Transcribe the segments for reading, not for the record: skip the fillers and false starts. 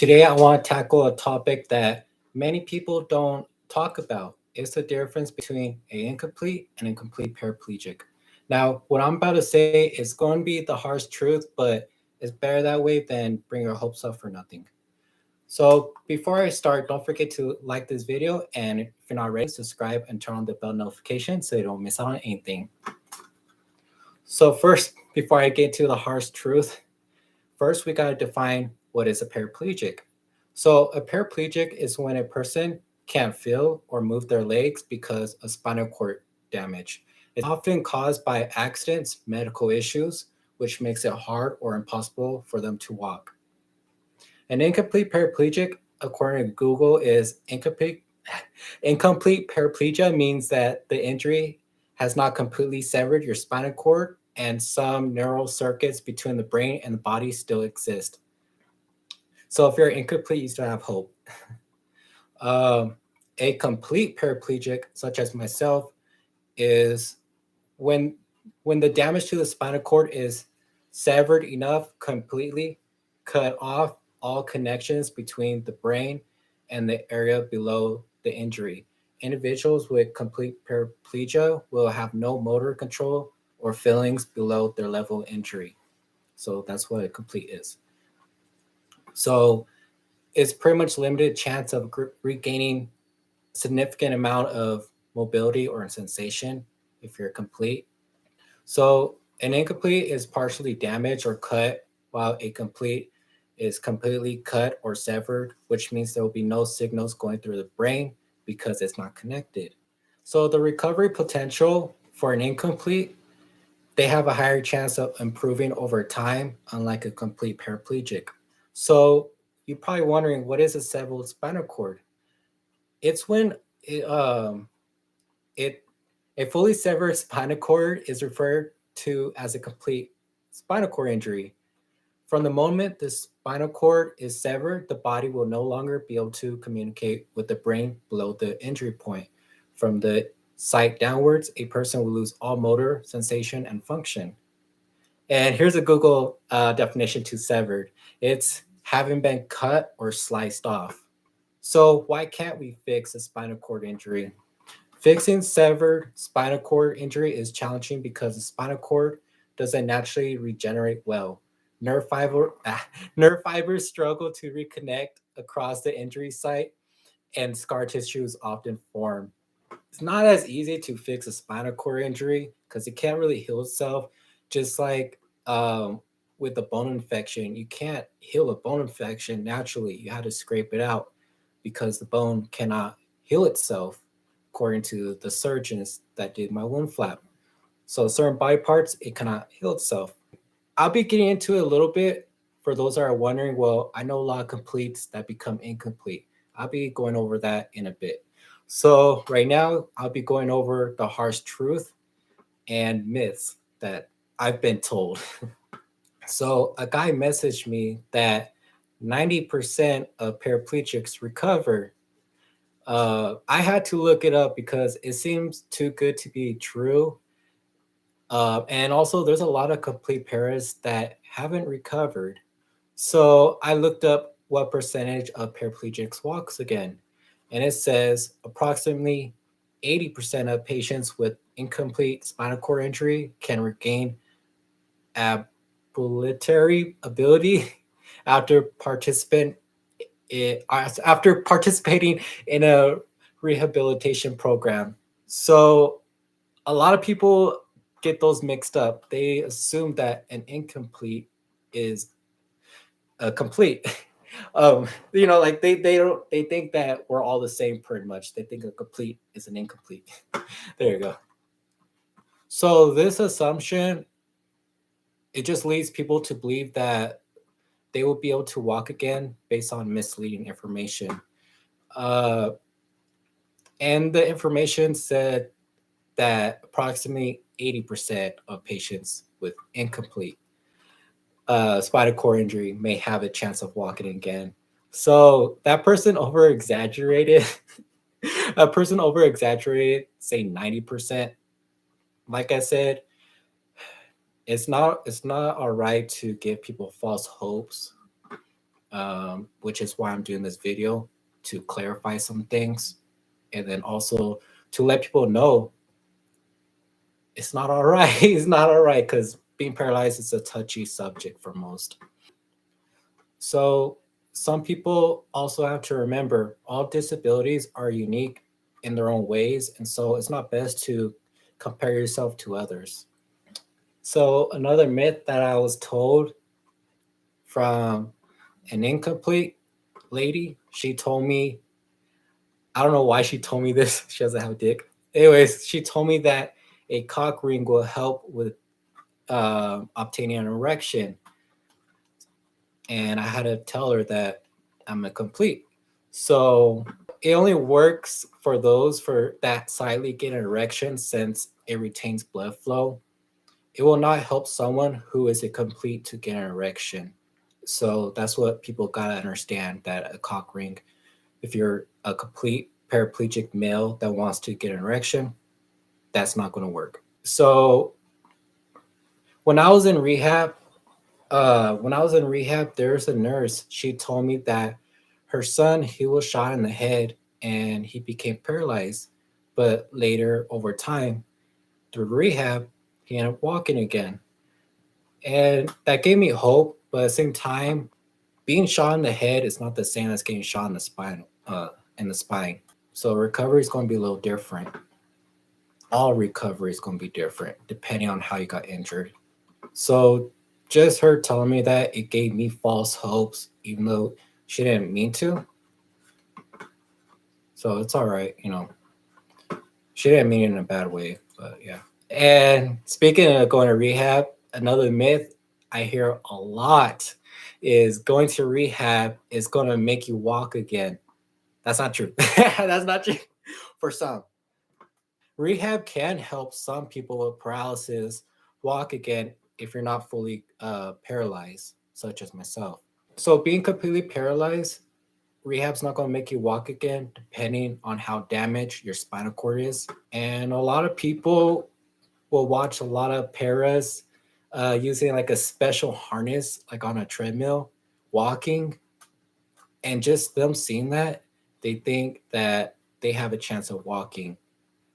Today, I want to tackle a topic that many people don't talk about. It's the difference between an incomplete and incomplete paraplegic. Now, what I'm about to say is going to be the harsh truth, but it's better that way than bring your hopes up for nothing. So, before I start, don't forget to like this video, and if you're not ready, subscribe and turn on the bell notification so you don't miss out on anything. So, first, before I get to the harsh truth, first, we got to define what is a paraplegic. So, a paraplegic is when a person can't feel or move their legs because of spinal cord damage. It's often caused by accidents, medical issues, which makes it hard or impossible for them to walk. An incomplete paraplegic, according to Google, is incomplete. Incomplete paraplegia means that the injury has not completely severed your spinal cord and some neural circuits between the brain and the body still exist. So if you're incomplete, you still have hope. Um, a complete paraplegic, such as myself, is when when the damage to the spinal cord is severed enough, completely cut off all connections between the brain and the area below the injury. Individuals with complete paraplegia will have no motor control or feelings below their level of injury. So that's what a complete is. So it's pretty much limited chance of regaining significant amount of mobility or sensation if you're complete. So an incomplete is partially damaged or cut, while a complete is completely cut or severed, which means there will be no signals going through the brain because it's not connected. So the recovery potential for an incomplete, they have a higher chance of improving over time, unlike a complete paraplegic. So you're probably wondering, what is a severed spinal cord? It's when it, it a fully severed spinal cord is referred to as a complete spinal cord injury. From the moment the spinal cord is severed, the body will no longer be able to communicate with the brain below the injury point. From the site downwards, a person will lose all motor, sensation, and function. And here's a Google definition to severed. It's having been cut or sliced off. So why can't we fix a spinal cord injury? Fixing severed spinal cord injury is challenging because the spinal cord doesn't naturally regenerate well. Nerve, fiber, nerve fibers struggle to reconnect across the injury site, and scar tissues often form. It's not as easy to fix a spinal cord injury because it can't really heal itself. Just like with a bone infection, you can't heal a bone infection naturally. You have to scrape it out because the bone cannot heal itself, according to the surgeons that did my wound flap. So certain body parts, it cannot heal itself. I'll be getting into it a little bit for those that are wondering. Well, I know a lot of completes that become incomplete. I'll be going over that in a bit. So right now, I'll be going over the harsh truth and myths that I've been told. So a guy messaged me that 90% of paraplegics recover. I had to look it up because it seems too good to be true. And also, there's a lot of complete paras that haven't recovered. So I looked up what percentage of paraplegics walks again. And it says approximately 80% of patients with incomplete spinal cord injury can regain ambulatory ability after after participating in a rehabilitation program. So a lot of people get those mixed up. They assume that an incomplete is a complete. Like they don't they think that we're all the same pretty much. They think a complete is an incomplete. There you go. So this assumption, it just leads people to believe that they will be able to walk again based on misleading information. Uh, and the information said that approximately 80% of patients with incomplete spinal cord injury may have a chance of walking again. So that person over exaggerated. A person over exaggerated, say 90%. Like I said, it's not all right to give people false hopes. which is why I'm doing this video to clarify some things, and then also to let people know it's not all right. It's not all right because being paralyzed is a touchy subject for most. So some people also have to remember all disabilities are unique in their own ways, and so it's not best to compare yourself to others. So another myth that I was told from an incomplete lady, she told me, I don't know why she told me this. She doesn't have a dick. Anyways, she told me that a cock ring will help with obtaining an erection. And I had to tell her that I'm a complete. So it only works for those for that slightly get an erection since it retains blood flow. It will not help someone who is a complete to get an erection. So that's what people gotta understand, that a cock ring, if you're a complete paraplegic male that wants to get an erection, that's not gonna work. So when I was in rehab, there's a nurse. She told me that her son, he was shot in the head and he became paralyzed. But later, over time, through rehab, he ended up walking again. And that gave me hope. But at the same time, being shot in the head is not the same as getting shot in the spine. So recovery is going to be a little different. All recovery is going to be different depending on how you got injured. So just her telling me that, it gave me false hopes, even though she didn't mean to. So it's all right, you know. She didn't mean it in a bad way, but yeah. And speaking of going to rehab, another myth I hear a lot is going to rehab is going to make you walk again. That's not true. That's not true for some. Rehab can help some people with paralysis walk again if you're not fully paralyzed, such as myself. So being completely paralyzed, rehab's not going to make you walk again, depending on how damaged your spinal cord is. And a lot of people will watch a lot of paras using like a special harness, like on a treadmill, walking, and just them seeing that, they think that they have a chance of walking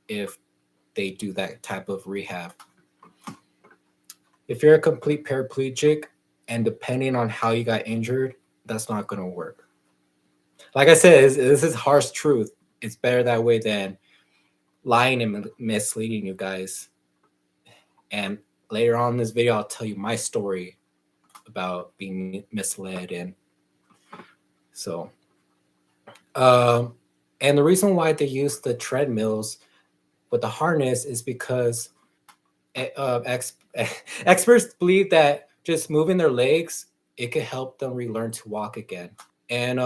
if they do that type of rehab. If you're a complete paraplegic and depending on how you got injured, that's not going to work. Like I said, this is harsh truth. It's better that way than lying and misleading you guys. And later on in this video, I'll tell you my story about being misled. And so, um, and the reason why they use the treadmills with the harness is because experts believe that just moving their legs, it could help them relearn to walk again. And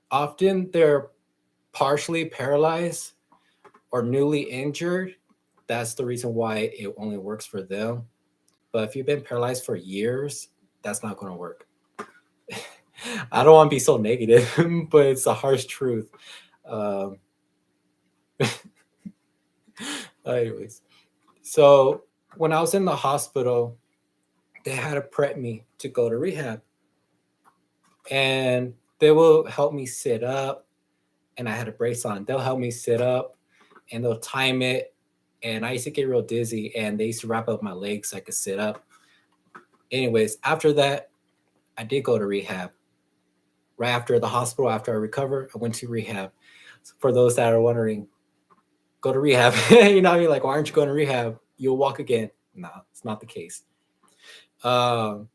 often they're partially paralyzed or newly injured. That's the reason why it only works for them. But if you've been paralyzed for years, that's not going to work. I don't want to be so negative, but it's a harsh truth. Um, anyways, so when I was in the hospital, they had to prep me to go to rehab. And they will help me sit up, and I had a brace on. They'll help me sit up and they'll time it. And I used to get real dizzy, and they used to wrap up my legs so I could sit up. Anyways, after that, I did go to rehab. Right after the hospital, after I recovered, I went to rehab. So for those that are wondering, go to rehab. You know what I mean? Like, why aren't you going to rehab? You'll walk again. No, it's not the case. And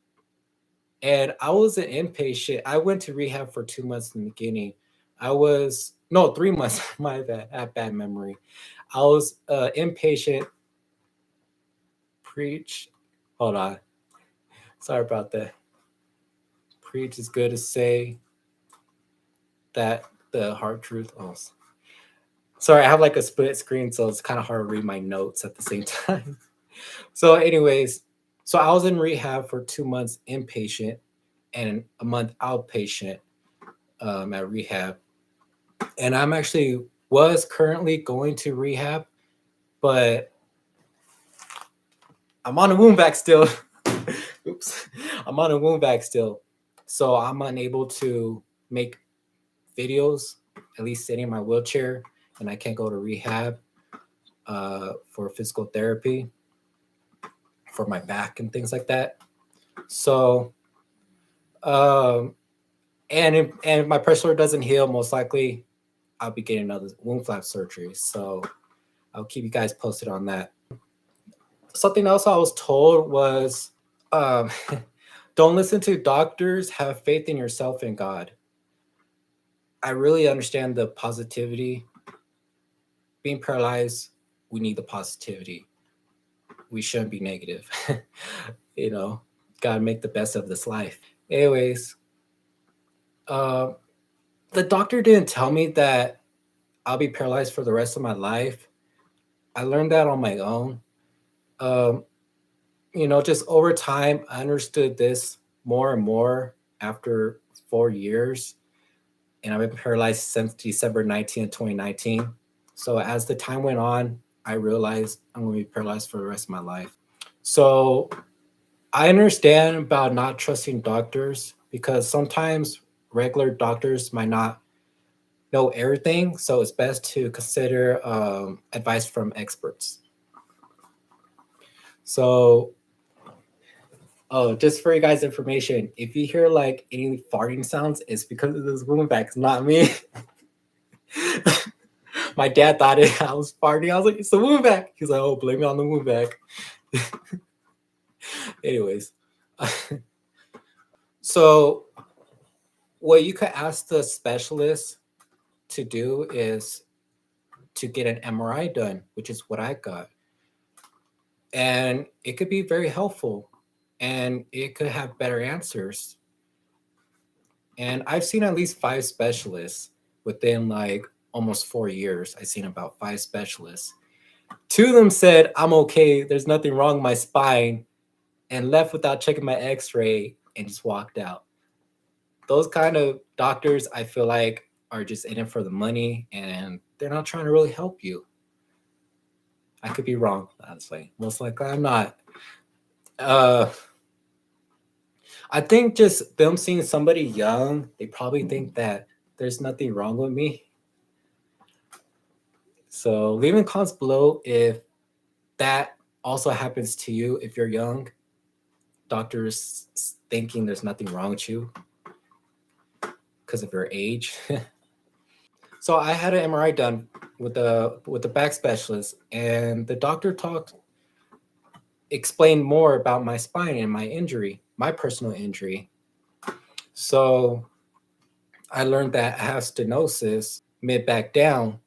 I was an inpatient. I went to rehab for 2 months in the beginning. I was, no, 3 months. My bad. I have bad memory. I was inpatient. Preach. Hold on. Sorry about that. Preach is good to say that the hard truth. Oh, sorry, I have like a split screen, so it's kind of hard to read my notes at the same time. So, anyways, so I was in rehab for 2 months inpatient and a month outpatient at rehab. And I'm actually was currently going to rehab, but I'm on a wound vac still. Oops, I'm on a wound vac still. So I'm unable to make videos, at least sitting in my wheelchair, and I can't go to rehab for physical therapy for my back and things like that. So, um, and if my pressure doesn't heal, most likely I'll be getting another wound flap surgery. So I'll keep you guys posted on that. Something else I was told was, um, don't listen to doctors. Have faith in yourself and God. I really understand the positivity. Being paralyzed, we need the positivity. We shouldn't be negative. you know, gotta make the best of this life. Anyways, uh, the doctor didn't tell me that I'll be paralyzed for the rest of my life. I learned that on my own. Um, just over time, I understood this more and more after 4 years, and I've been paralyzed since December 19th, 2019. So as the time went on, I realized I'm going to be paralyzed for the rest of my life. So I understand about not trusting doctors because sometimes regular doctors might not know everything. So it's best to consider advice from experts. So, oh, just for you guys' information, if you hear like any farting sounds, it's because of this wound vac. It's not me. My dad thought I was farting. I was like, it's the wound vac. He's like, oh, blame it on the wound vac. Anyways, so what you could ask the specialist to do is to get an MRI done, which is what I got. And it could be very helpful and it could have better answers. And I've seen at least 5 specialists within like almost 4 years. I've seen about 5 specialists. 2 of them said, I'm okay, there's nothing wrong with my spine, and left without checking my x-ray and just walked out. Those kind of doctors, I feel like, are just in it for the money and they're not trying to really help you. I could be wrong, honestly. Most likely I'm not. Uh, I think just them seeing somebody young, they probably think that there's nothing wrong with me. So leave in comments below if that also happens to you if you're young. Doctors thinking there's nothing wrong with you because of your age. So I had an MRI done with the back specialist, and the doctor explained more about my spine and my injury, my personal injury. So I learned that I have stenosis mid back down,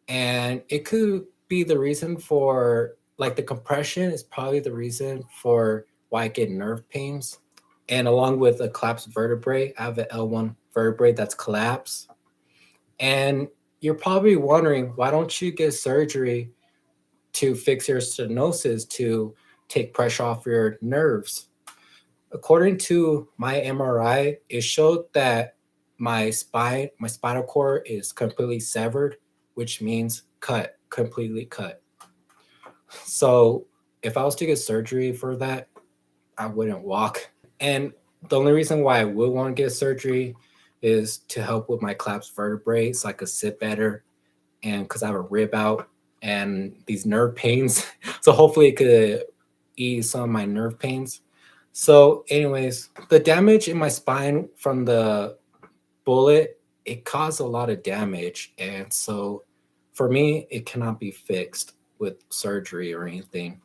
and it could be the reason for like the compression is probably the reason for why I get nerve pains. And along with a collapsed vertebrae, I have an L1 vertebrae that's collapsed. And you're probably wondering, why don't you get surgery to fix your stenosis to take pressure off your nerves? According to my MRI, it showed that my spinal cord is completely severed, which means completely cut. So if I was to get surgery for that, I wouldn't walk. And the only reason why I would want to get surgery is to help with my collapsed vertebrae so I could sit better, and because I have a rib out and these nerve pains. So hopefully it could ease some of my nerve pains. So, anyways, the damage in my spine from the bullet, it caused a lot of damage. And so for me, it cannot be fixed with surgery or anything.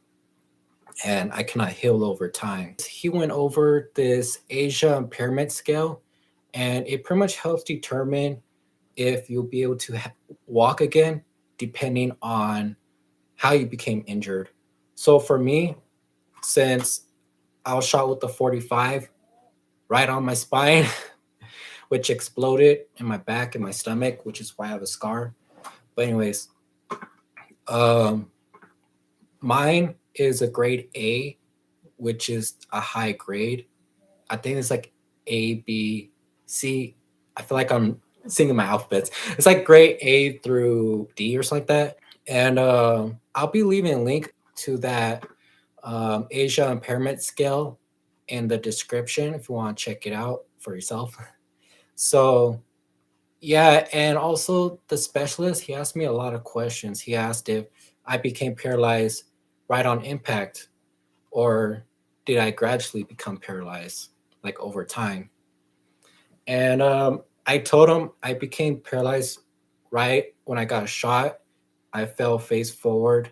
And I cannot heal over time. He went over this Asia impairment scale, and it pretty much helps determine if you'll be able to walk again, depending on how you became injured. So for me, since I was shot with the 45 right on my spine, which exploded in my back and my stomach, which is why I have a scar. But anyways, um, mine is a grade A, which is a high grade. I think it's like A, B, C. I feel like I'm singing my alphabets. It's like grade A through D or something like that. And I'll be leaving a link to that Asia impairment scale in the description if you want to check it out for yourself. So yeah, and also the specialist, he asked me a lot of questions. He asked if I became paralyzed right on impact, or did I gradually become paralyzed, like over time? And I told him I became paralyzed right when I got shot. I fell face forward,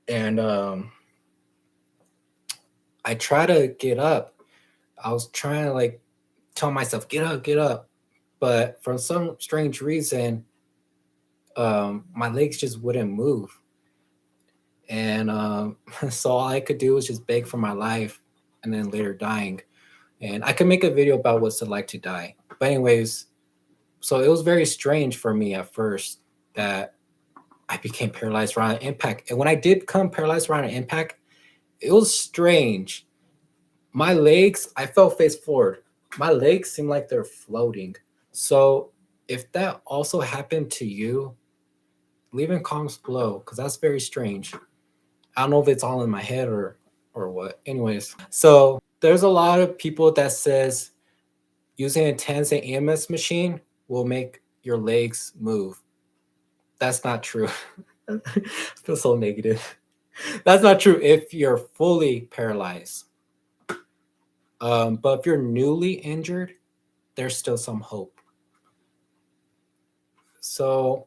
and I tried to get up. I was trying to like tell myself, get up. But for some strange reason, my legs just wouldn't move. And so all I could do was just beg for my life and then later dying. And I could make a video about what's it like to die. But anyways, so it was very strange for me at first that I became paralyzed around impact. And when I did come paralyzed around impact, it was strange. My legs, I fell face forward. My legs seem like they're floating. So if that also happened to you, leave in comments below because that's very strange. I don't know if it's all in my head or what. Anyways, so there's a lot of people that says using a TENS and EMS machine will make your legs move. That's not true. I feel so negative. That's not true if you're fully paralyzed. But if you're newly injured, there's still some hope. So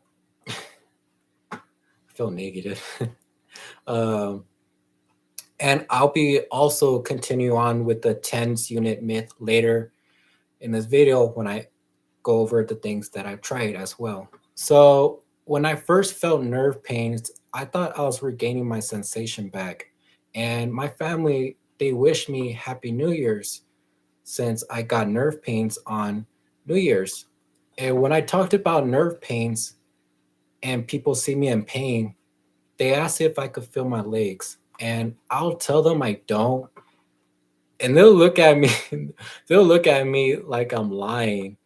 I feel negative. um, and I'll be also continue on with the TENS unit myth later in this video when I go over the things that I've tried as well. So when I first felt nerve pains, I thought I was regaining my sensation back. And my family, they wished me Happy New Year's since I got nerve pains on New Year's. And when I talked about nerve pains and people see me in pain, they ask if I could feel my legs. And I'll tell them I don't. And they'll look at me, they'll look at me like I'm lying,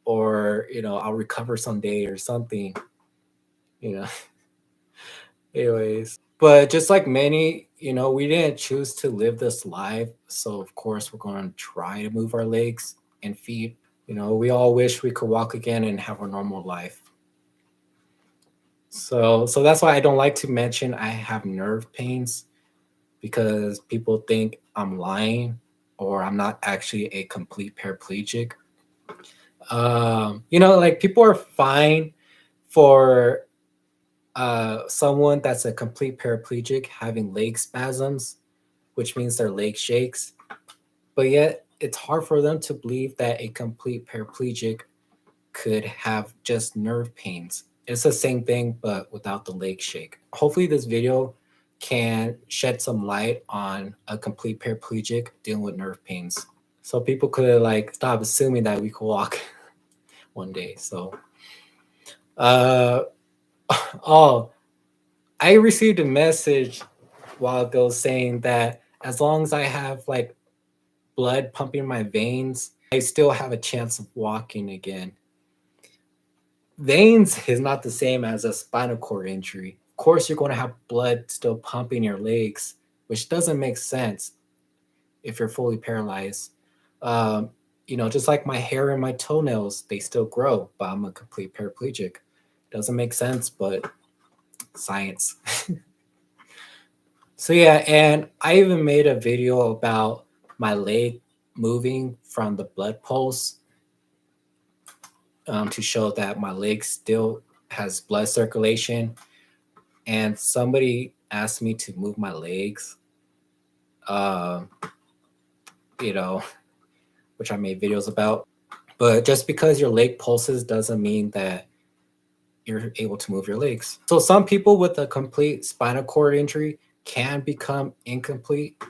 or I'll recover someday or something, you know. Anyways, but just like many, we didn't choose to live this life, so of course we're going to try to move our legs and feet. We all wish we could walk again and have a normal life. So that's why I don't like to mention I have nerve pains, because people think I'm lying or I'm not actually a complete paraplegic. Like people are fine for someone that's a complete paraplegic having leg spasms, which means their leg shakes. But yet, it's hard for them to believe that a complete paraplegic could have just nerve pains. It's the same thing, but without the leg shake. Hopefully, this video can shed some light on a complete paraplegic dealing with nerve pains, so people could like stop assuming that we could walk one day. So, uh, oh, I received a message a while ago saying that as long as I have like blood pumping my veins, I still have a chance of walking again. Veins is not the same as a spinal cord injury. Of course, you're going to have blood still pumping your legs, which doesn't make sense if you're fully paralyzed. Just like my hair and my toenails, they still grow, but I'm a complete paraplegic. Doesn't make sense, but science. So yeah, and I even made a video about my leg moving from the blood pulse, to show that my leg still has blood circulation. And somebody asked me to move my legs, uh, you know, which I made videos about. But just because your leg pulses doesn't mean that you're able to move your legs. So some people with a complete spinal cord injury can become incomplete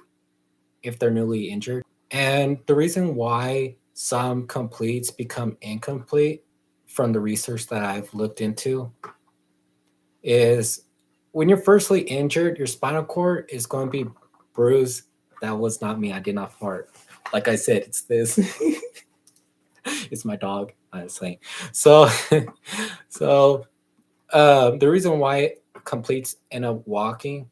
if they're newly injured. And the reason why some completes become incomplete, from the research that I've looked into, is when you're firstly injured, your spinal cord is going to be bruised. That was not me. I did not fart. Like I said, it's this. It's my dog, honestly. So, the reason why completes end up walking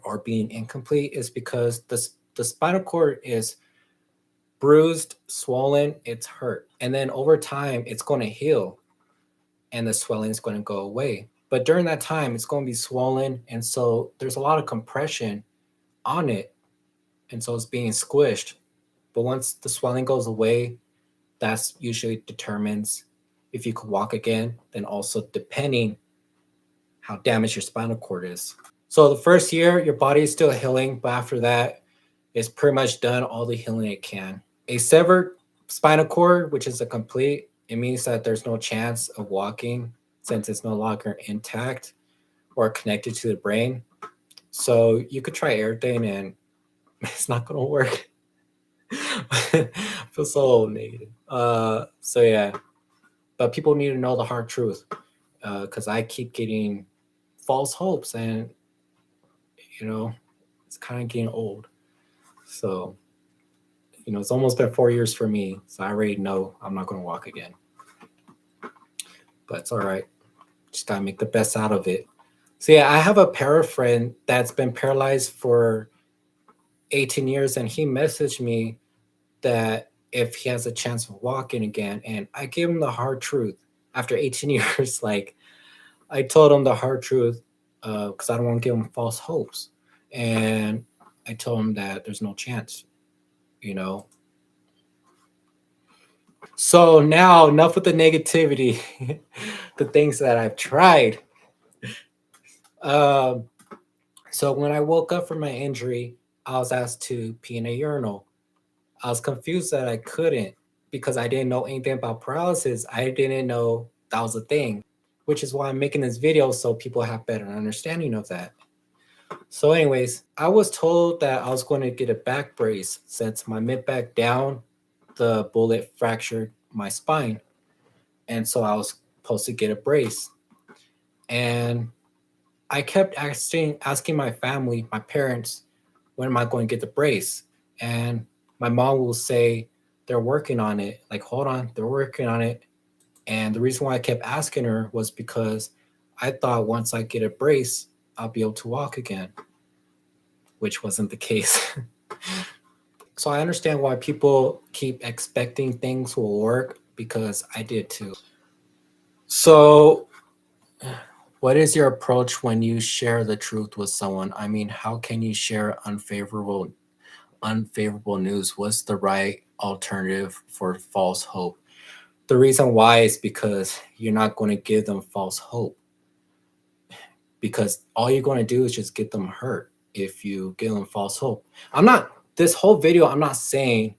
or being incomplete is because the spinal cord is bruised, swollen, it's hurt. And then over time, it's going to heal and the swelling is going to go away. But during that time, it's going to be swollen. And so there's a lot of compression on it. And so it's being squished. But once the swelling goes away, that's usually determines if you could walk again, then also depending how damaged your spinal cord is. So the first year, your body is still healing, but after that, it's pretty much done all the healing it can. A severed spinal cord, which is a complete, it means that there's no chance of walking since it's no longer intact or connected to the brain. So you could try everything and it's not going to work. I feel so negative. So yeah, but people need to know the hard truth because I keep getting false hopes and, you know, it's kind of getting old. So, it's almost been 4 years for me. So I already know I'm not going to walk again. But it's all right. Just got to make the best out of it. So yeah, I have a para friend that's been paralyzed for 18 years and he messaged me that if he has a chance of walking again, and I gave him the hard truth after 18 years. Like I told him the hard truth because I don't want to give him false hopes. And I told him that there's no chance, you know. So now enough with the negativity, the things that I've tried. Um, so when I woke up from my injury, I was asked to pee in a urinal. I was confused that I couldn't because I didn't know anything about paralysis. I didn't know that was a thing, which is why I'm making this video so people have better understanding of that. So, anyways, I was told that I was going to get a back brace since my mid back down, the bullet fractured my spine. And so I was supposed to get a brace. And I kept asking my family, my parents, when am I going to get the brace? And my mom will say, they're working on it. Like, hold on, they're working on it. And the reason why I kept asking her was because I thought once I get a brace, I'll be able to walk again, which wasn't the case. So I understand why people keep expecting things will work because I did too. So, what is your approach when you share the truth with someone? I mean, how can you share unfavorable news? What's the right alternative for false hope? The reason why is because you're not going to give them false hope. Because all you're going to do is just get them hurt if you give them false hope. This whole video, I'm not saying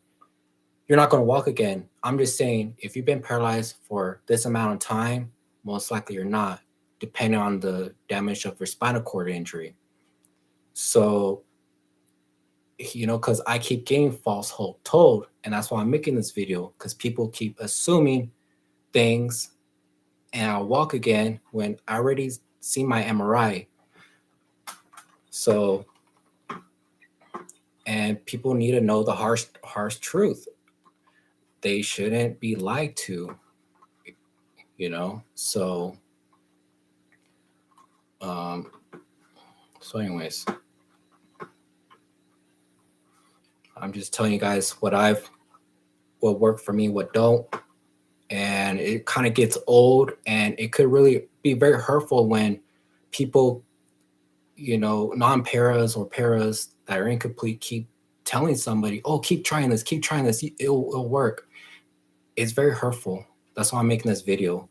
you're not going to walk again. I'm just saying if you've been paralyzed for this amount of time, most likely you're not, depending on the damage of your spinal cord injury. So, because I keep getting false hope told, and that's why I'm making this video, because people keep assuming things and I'll walk again when I already see my MRI. So, and people need to know the harsh truth. They shouldn't be lied to, So, anyways, I'm just telling you guys what worked for me, what don't. And it kind of gets old and it could really be very hurtful when people, non-paras or paras that are incomplete keep telling somebody, oh, keep trying this, it'll work. It's very hurtful. That's why I'm making this video.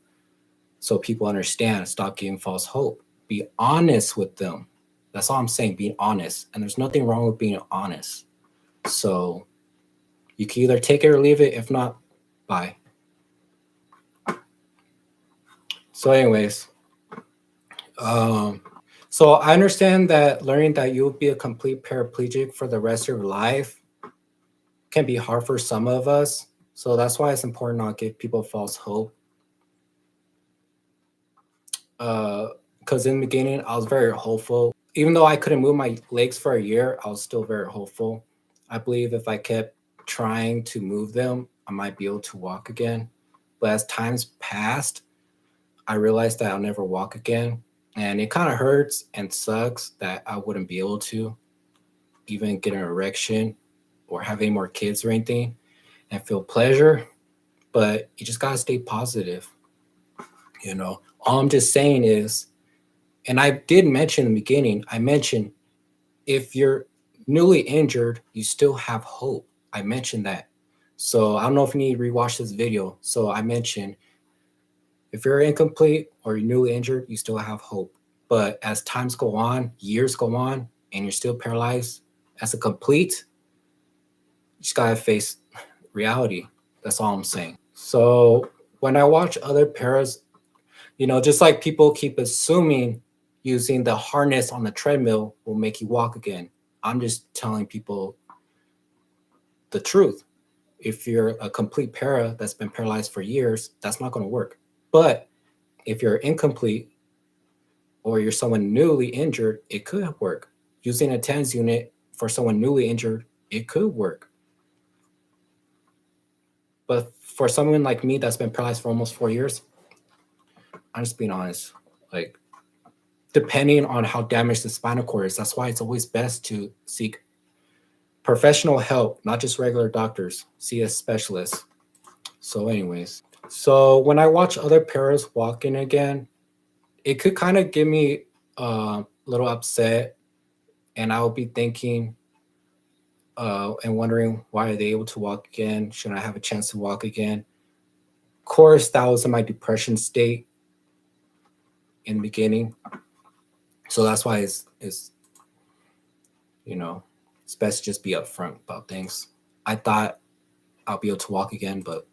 So people understand, stop giving false hope. Be honest with them. That's all I'm saying, being honest. And there's nothing wrong with being honest. So you can either take it or leave it. If not, bye. So anyways, so I understand that learning that you'll be a complete paraplegic for the rest of your life can be hard for some of us. So that's why it's important not to give people false hope. Because in the beginning, I was very hopeful. Even though I couldn't move my legs for a year, I was still very hopeful. I believe if I kept trying to move them, I might be able to walk again. But as times passed, I realized that I'll never walk again. And it kind of hurts and sucks that I wouldn't be able to even get an erection or have any more kids or anything. and feel pleasure, but you just gotta stay positive. You know, all I'm just saying is, and I did mention in the beginning, I mentioned if you're newly injured, you still have hope. I mentioned that. So I don't know if you need to rewatch this video. So I mentioned if you're incomplete or you're newly injured, you still have hope. But as times go on, years go on, and you're still paralyzed as a complete, you just gotta face reality. That's all I'm saying. So when I watch other paras, just like people keep assuming using the harness on the treadmill will make you walk again. I'm just telling people the truth. If you're a complete para that's been paralyzed for years, that's not going to work. But if you're incomplete or you're someone newly injured, it could work. Using a TENS unit for someone newly injured, it could work. But for someone like me that's been paralyzed for almost 4 years, I'm just being honest. Like, depending on how damaged the spinal cord is, that's why it's always best to seek professional help, not just regular doctors. See a specialist. So, anyways, so when I watch other paras walking again, it could kind of get me a little upset, and I'll be thinking and wondering why are they able to walk again? Should I have a chance to walk again? Of course, that was in my depression state in the beginning, so that's why it's it's best to just be upfront about things. I thought I'll be able to walk again, but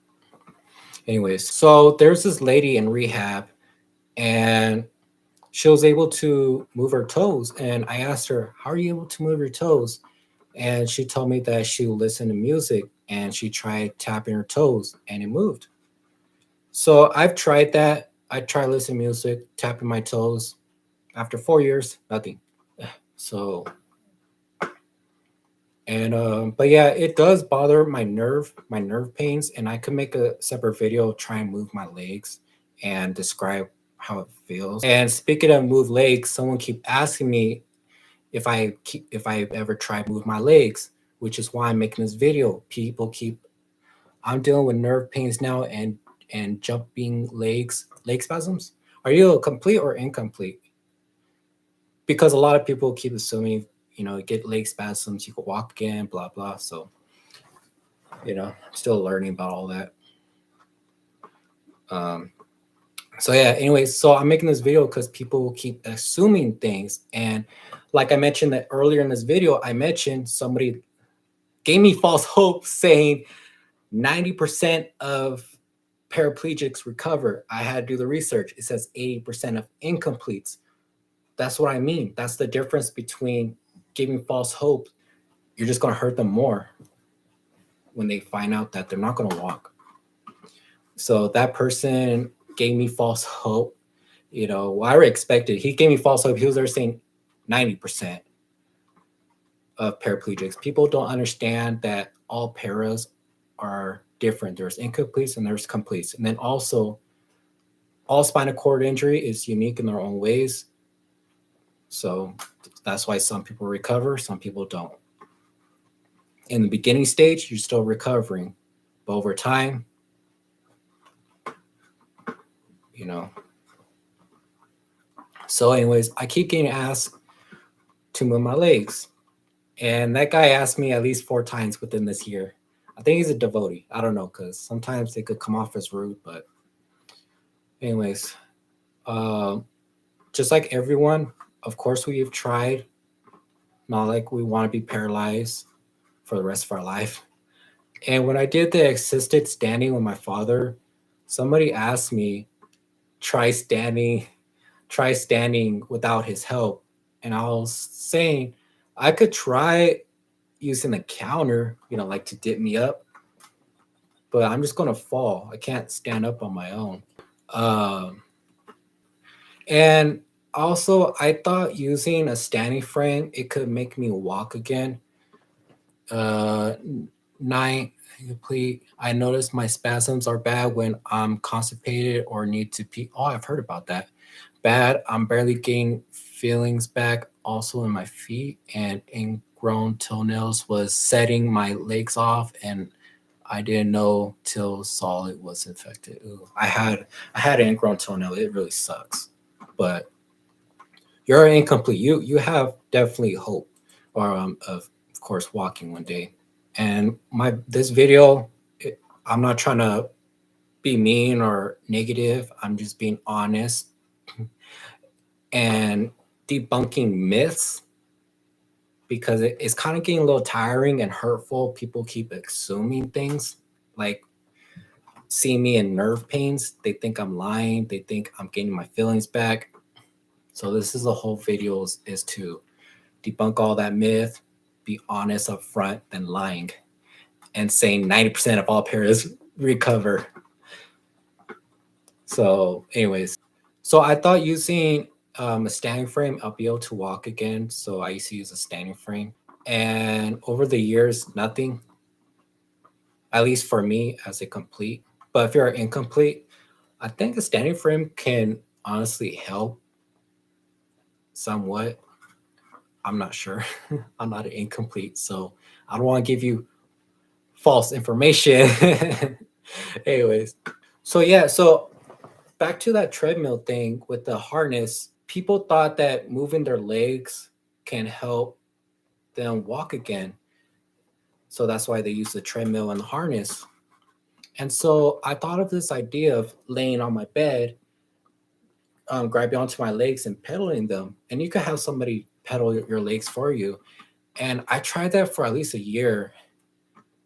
anyways, so there's this lady in rehab, and she was able to move her toes. And I asked her, "How are you able to move your toes?" And she told me that she would listen to music and she tried tapping her toes and it moved. So I've tried that. I tried listening to music, tapping my toes. After 4 years, nothing. So, and but yeah, it does bother my nerve pains, and I could make a separate video try and move my legs and describe how it feels. And speaking of move legs, someone keep asking me if I ever tried move my legs, which is why I'm making this video. People keep I'm dealing with nerve pains now and jumping leg spasms. Are you complete or incomplete? Because a lot of people keep assuming, get leg spasms, you can walk again, blah blah. So, I'm still learning about all that. Um, so yeah, anyways, so I'm making this video because people keep assuming things. And like I mentioned that earlier in this video, I mentioned somebody gave me false hope saying 90% of paraplegics recover. I had to do the research. It says 80% of incompletes. That's what I mean. That's the difference between giving false hope. You're just going to hurt them more when they find out that they're not going to walk. So that person gave me false hope. What I expected. He gave me false hope. He was there saying 90% of paraplegics. People don't understand that all paras are different. There's incompletes and there's completes. And then also, all spinal cord injury is unique in their own ways. So that's why some people recover, some people don't. In the beginning stage, you're still recovering. But over time, you know. So, anyways, I keep getting asked to move my legs. And that guy asked me at least 4 times within this year. I think he's a devotee. I don't know, because sometimes they could come off as rude. But anyways, just like everyone, of course, we've tried. Not like we want to be paralyzed for the rest of our life. And when I did the assisted standing with my father, somebody asked me, try standing without his help. And I was saying, I could try using a counter, like to dip me up, but I'm just going to fall. I can't stand up on my own. And also, I thought using a standing frame, it could make me walk again. 9, complete. I notice my spasms are bad when I'm constipated or need to pee. Oh, I've heard about that. Bad. I'm barely getting feelings back. Also in my feet and ingrown toenails was setting my legs off, and I didn't know till saw it was infected. Ooh, I had an ingrown toenail. It really sucks. But you're incomplete. You have definitely hope, or of course walking one day. And my this video, I'm not trying to be mean or negative. I'm just being honest and debunking myths because it's kind of getting a little tiring and hurtful. People keep assuming things like see me in nerve pains. They think I'm lying. They think I'm getting my feelings back. So this is the whole video is to debunk all that myth, be honest up front than lying, and saying 90% of all parents recover. So, anyways, so I thought using a standing frame, I'll be able to walk again. So I used to use a standing frame, and over the years, nothing. At least for me, as a complete. But if you're incomplete, I think a standing frame can honestly help somewhat. I'm not sure. I'm not an incomplete, so I don't want to give you false information. Anyways, so yeah, so back to that treadmill thing with the harness, people thought that moving their legs can help them walk again. So that's why they use the treadmill and the harness. And so I thought of this idea of laying on my bed, grabbing onto my legs and pedaling them. And you could have somebody pedal your legs for you. And I tried that for at least a year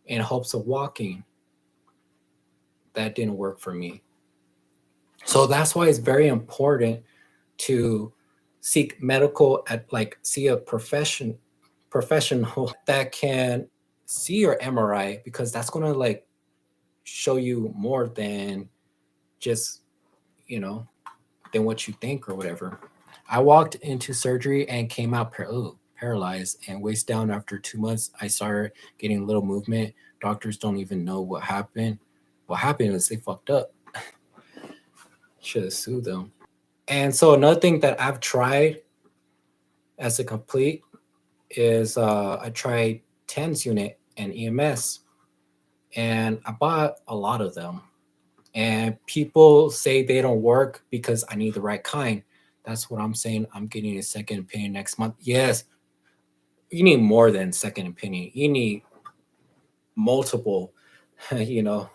in hopes of walking. That didn't work for me. So that's why it's very important to seek medical at like see a professional that can see your MRI because that's going to like show you more than just, you know, than what you think or whatever. I walked into surgery and came out paralyzed and waist down after 2 months. I started getting a little movement. Doctors don't even know what happened. What happened is they fucked up. Should have sued them. And so another thing that I've tried as a complete is I tried TENS unit and EMS, and I bought a lot of them. And people say they don't work because I need the right kind. That's what I'm saying. I'm getting a second opinion next month. Yes, you need more than second opinion. You need multiple. you know,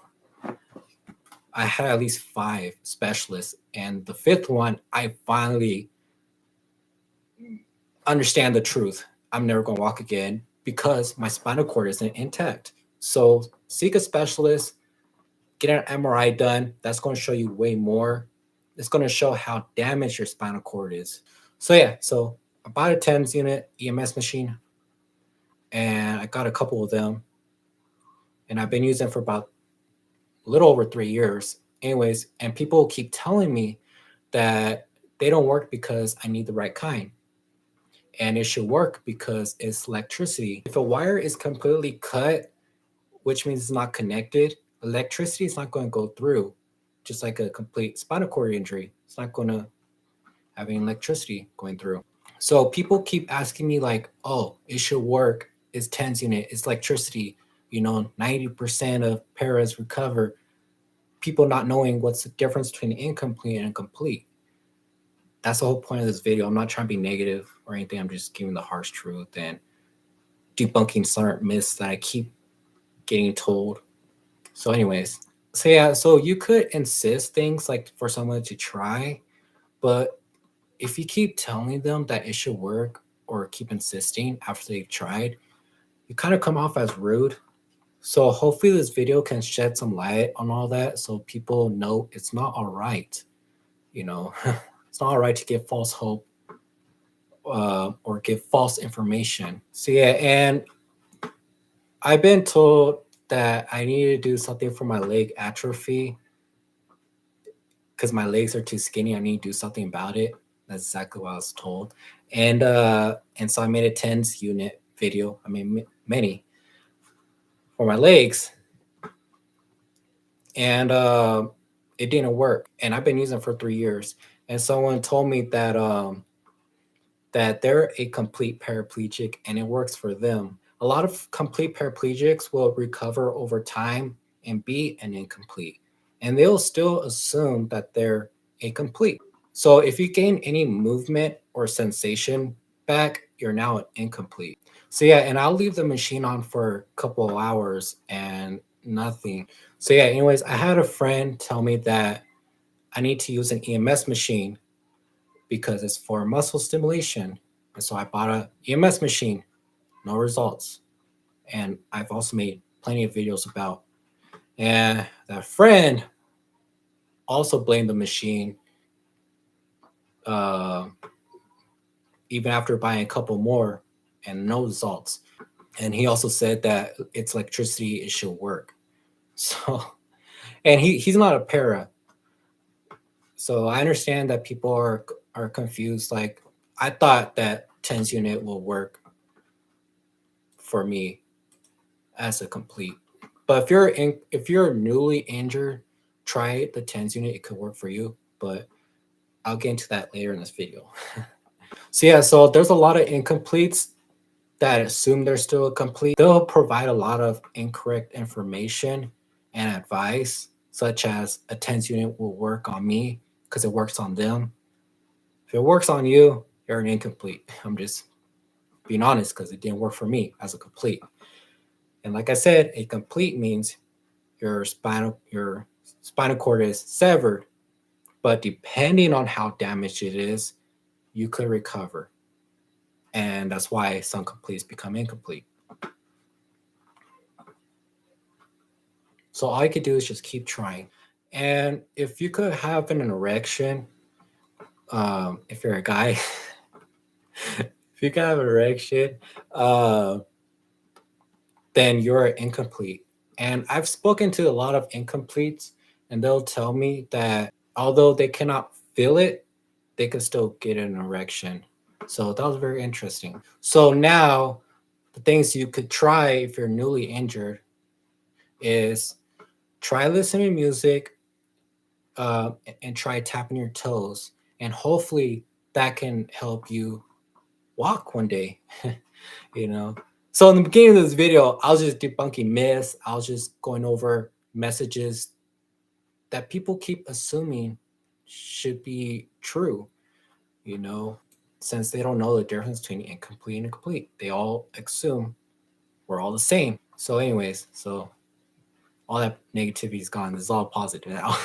I had at least 5 specialists, and the fifth one, I finally understand the truth. I'm never going to walk again because my spinal cord isn't intact. So seek a specialist, get an MRI done. That's going to show you way more. It's going to show how damaged your spinal cord is. So yeah, so I bought a TENS unit EMS machine, and I got a couple of them, and I've been using them for about a little over 3 years. Anyways, and people keep telling me that they don't work because I need the right kind. And it should work because it's electricity. If a wire is completely cut, which means it's not connected, electricity is not going to go through, just like a complete spinal cord injury. It's not going to have any electricity going through. So people keep asking me like, oh, it should work. It's TENS unit. It's electricity. 90% of paras recover. People not knowing what's the difference between incomplete and complete. That's the whole point of this video. I'm not trying to be negative or anything. I'm just giving the harsh truth and debunking certain myths that I keep getting told. So, anyways, so yeah, so you could insist things like for someone to try, but if you keep telling them that it should work or keep insisting after they've tried, you kind of come off as rude. So hopefully this video can shed some light on all that so people know it's not all right. It's not all right to give false hope or give false information. So yeah, and I've been told that I need to do something for my leg atrophy because my legs are too skinny. I need to do something about it. That's exactly what I was told. And so I made a TENS unit video. I mean many for my legs. And it didn't work. And I've been using it for 3 years. And someone told me that they're a complete paraplegic and it works for them. A lot of complete paraplegics will recover over time and be an incomplete, and they'll still assume that they're incomplete. So if you gain any movement or sensation back, you're now an incomplete. So yeah, and I'll leave the machine on for a couple of hours and nothing. So yeah, anyways, I had a friend tell me that I need to use an EMS machine because it's for muscle stimulation. And so I bought a EMS machine, no results. And I've also made plenty of videos about. And that friend also blamed the machine, uh, even after buying a couple more and no results. And he also said that it's electricity, it should work. So, and he's not a para. So I understand that people are confused. Like I thought that TENS unit will work for me as a complete. But if you're newly injured, try the TENS unit. It could work for you. But I'll get into that later in this video. So yeah, so there's a lot of incompletes that assume they're still complete. They'll provide a lot of incorrect information and advice, such as a TENS unit will work on me because it works on them. If it works on you, you're an incomplete. I'm just being honest because it didn't work for me as a complete. And like I said, a complete means your spinal cord is severed, but depending on how damaged it is, you could recover. And that's why some completes become incomplete. So all you could do is just keep trying. And if you could have an erection, if you're a guy, if you can have an erection, uh, then you're incomplete. And I've spoken to a lot of incompletes, and they'll tell me that although they cannot feel it, they can still get an erection. So that was very interesting. So now, the things you could try if you're newly injured is try listening to music and try tapping your toes, and hopefully that can help you walk one day. you know. So in the beginning of this video, I was just debunking myths. I was just going over messages that people keep assuming should be true, you know, since they don't know the difference between incomplete and complete. They all assume we're all the same. So, anyways, so all that negativity is gone. This is all positive now.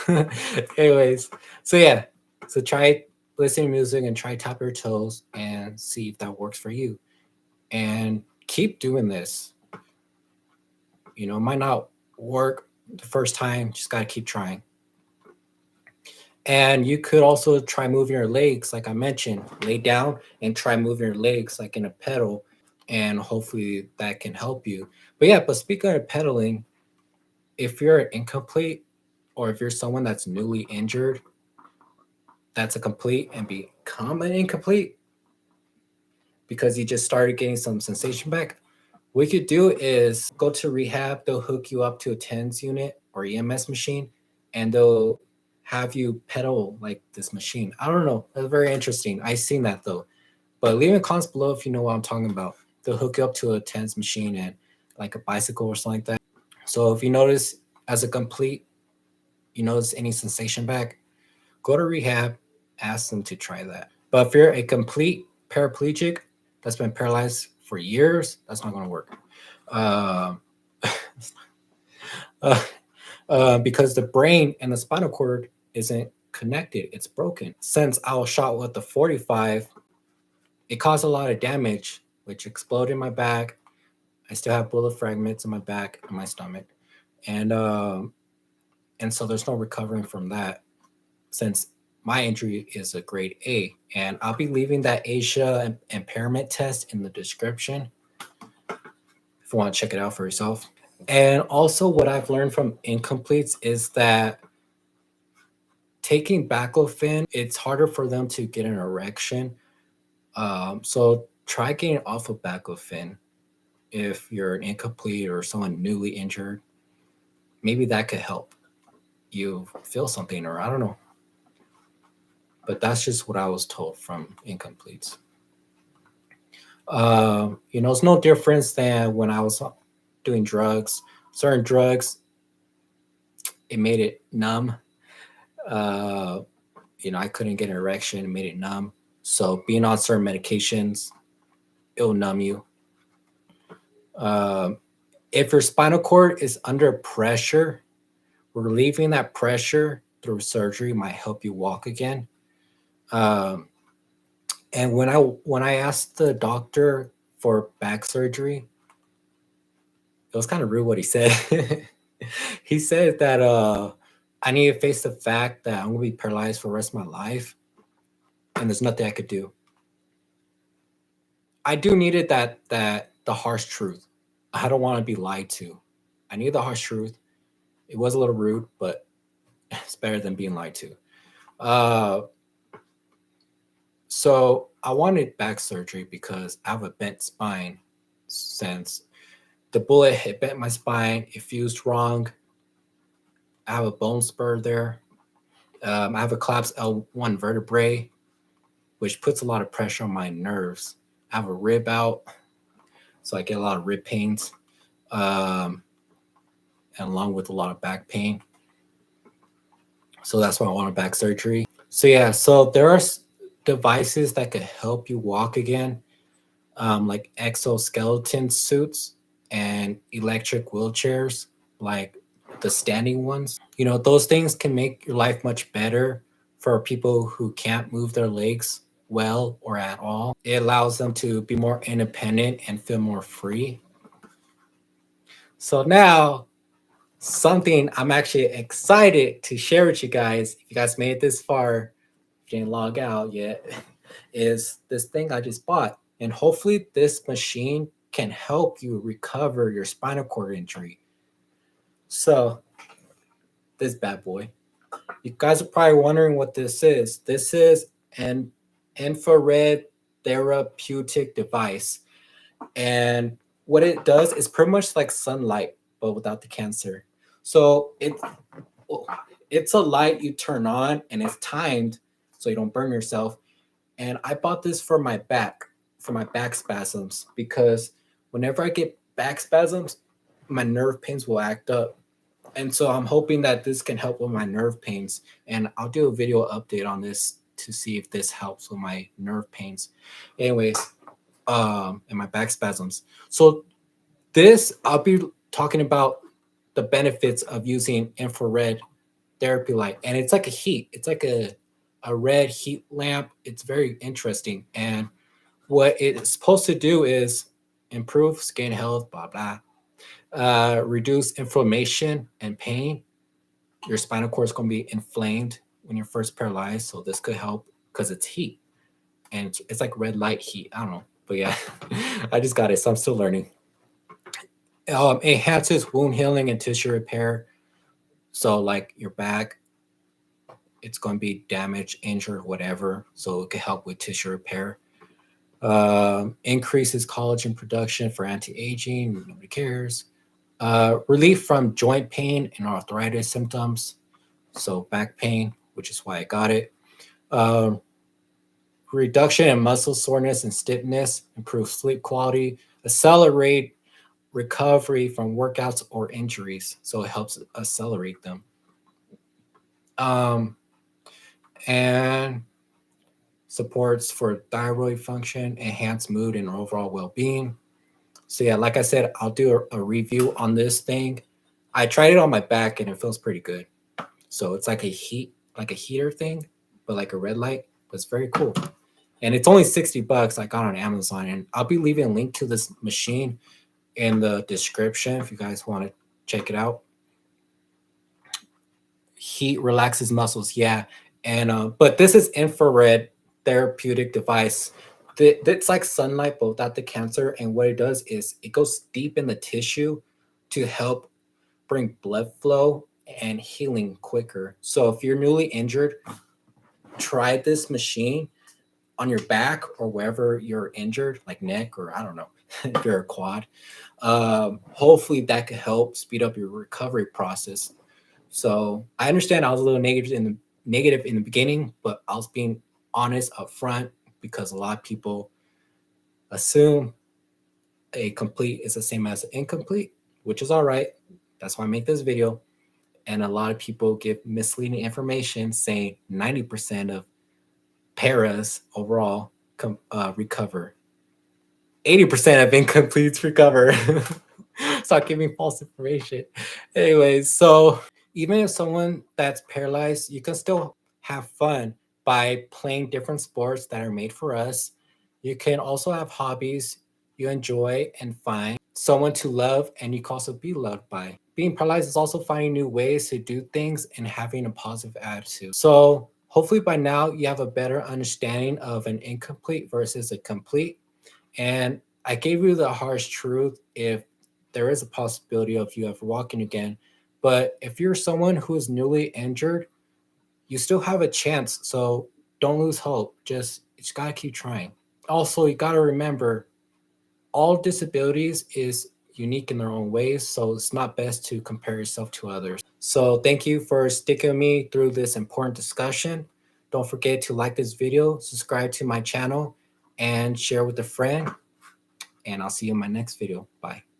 anyways, so yeah, so try listening to music and try tap your toes and see if that works for you. And keep doing this. You know, it might not work the first time, just got to keep trying. And you could also try moving your legs, like I mentioned, lay down and try moving your legs like in a pedal, and hopefully that can help you. But yeah, but speaking of pedaling, if you're incomplete or if you're someone that's newly injured, that's a complete and become an incomplete because you just started getting some sensation back, what you could do is go to rehab. They'll hook you up to a TENS unit or EMS machine, and they'll have you pedal like this machine. I don't know. That's very interesting. I seen that though. But leave in the comments below if you know what I'm talking about. They'll hook you up to a TENS machine and like a bicycle or something like that. So if you notice as a complete, you notice any sensation back, go to rehab, ask them to try that. But if you're a complete paraplegic that's been paralyzed for years, that's not going to work. Uh, because the brain and the spinal cord isn't connected, it's broken. Since I was shot with the 45, it caused a lot of damage, which exploded my back. I still have bullet fragments in my back and my stomach, and so there's no recovering from that since my injury is a grade A. And I'll be leaving that Asia impairment test in the description if you want to check it out for yourself. And also, what I've learned from incompletes is that taking baclofen, it's harder for them to get an erection. So try getting off of baclofen if you're an incomplete or someone newly injured. Maybe that could help you feel something, or I don't know. But that's just what I was told from incompletes. It's no difference than when I was doing drugs. Certain drugs, it made it numb. Uh, I couldn't get an erection, it made it numb. So being on certain medications, it'll numb you. Um, if your spinal cord is under pressure, relieving that pressure through surgery might help you walk again. Um, and when I asked the doctor for back surgery, it was kind of rude what he said. He said that I need to face the fact that I'm gonna be paralyzed for the rest of my life, and there's nothing I could do. I do needed that the harsh truth. I don't want to be lied to. I need the harsh truth. It was a little rude, but it's better than being lied to. Uh, so I wanted back surgery because I have a bent spine since the bullet hit bent my spine. It fused wrong. I have a bone spur there. I have a collapsed L1 vertebrae, which puts a lot of pressure on my nerves. I have a rib out, so I get a lot of rib pains, um, and along with a lot of back pain. So that's why I wanted back surgery. So yeah, so there are devices that could help you walk again, like exoskeleton suits and electric wheelchairs, like the standing ones. Those things can make your life much better for people who can't move their legs well or at all. It allows them to be more independent and feel more free. So now, something I'm actually excited to share with you guys, if you guys made it this far, if you didn't log out yet, is this thing I just bought. And hopefully, this machine can help you recover your spinal cord injury. So, this bad boy. You guys are probably wondering what this is. This is an infrared therapeutic device. And what it does is pretty much like sunlight, but without the cancer. So it's a light you turn on and it's timed so you don't burn yourself. And I bought this for my back spasms, because whenever I get back spasms, my nerve pains will act up. And so I'm hoping that this can help with my nerve pains. And I'll do a video update on this to see if this helps with my nerve pains. Anyways, and my back spasms. So this, I'll be talking about the benefits of using infrared therapy light. And it's like a heat. It's like a red heat lamp. It's very interesting. And what it's supposed to do is improve skin health, blah, blah, reduce inflammation and pain. Your spinal cord is going to be inflamed when you're first paralyzed. So this could help because it's heat. And it's like red light heat. I don't know. But yeah, I just got it. So I'm still learning. Enhances wound healing and tissue repair. So like your back, it's going to be damaged, injured, whatever. So it can help with tissue repair. Increases collagen production for anti-aging. Nobody cares. Relief from joint pain and arthritis symptoms. So back pain, which is why I got it. Um, Reduction in muscle soreness and stiffness. Improve sleep quality. Accelerate recovery from workouts or injuries. So it helps accelerate them. Um, and supports for thyroid function, enhanced mood, and overall well-being. So yeah, like I said, I'll do a review on this thing. I tried it on my back and it feels pretty good. So it's like a heater thing, but like a red light. But it's very cool. And it's only $60 I got on Amazon. And I'll be leaving a link to this machine in the description if you guys want to check it out. Heat relaxes muscles, yeah. And but this is infrared therapeutic device. It's like sunlight, but without the cancer. And what it does is it goes deep in the tissue to help bring blood flow and healing quicker. So if you're newly injured, try this machine on your back or wherever you're injured, like neck, or I don't know, if you're a quad. Hopefully that could help speed up your recovery process. So I understand I was a little negative in the beginning, but I was being honest up front because a lot of people assume a complete is the same as incomplete, which is all right. That's why I make this video. And a lot of people give misleading information saying 90% of paras overall recover. 80% of incompletes recover. Stop giving false information. Anyways, so even if someone that's paralyzed, you can still have fun by playing different sports that are made for us. You can also have hobbies you enjoy and find someone to love and you can also be loved by. Being paralyzed is also finding new ways to do things and having a positive attitude. So hopefully by now you have a better understanding of an incomplete versus a complete. And I gave you the harsh truth if there is a possibility of you ever walking again. But if you're someone who is newly injured, you still have a chance. So don't lose hope. Just gotta keep trying. Also, you gotta remember all disabilities is unique in their own ways. So it's not best to compare yourself to others. So thank you for sticking with me through this important discussion. Don't forget to like this video, subscribe to my channel, and share with a friend. And I'll see you in my next video. Bye.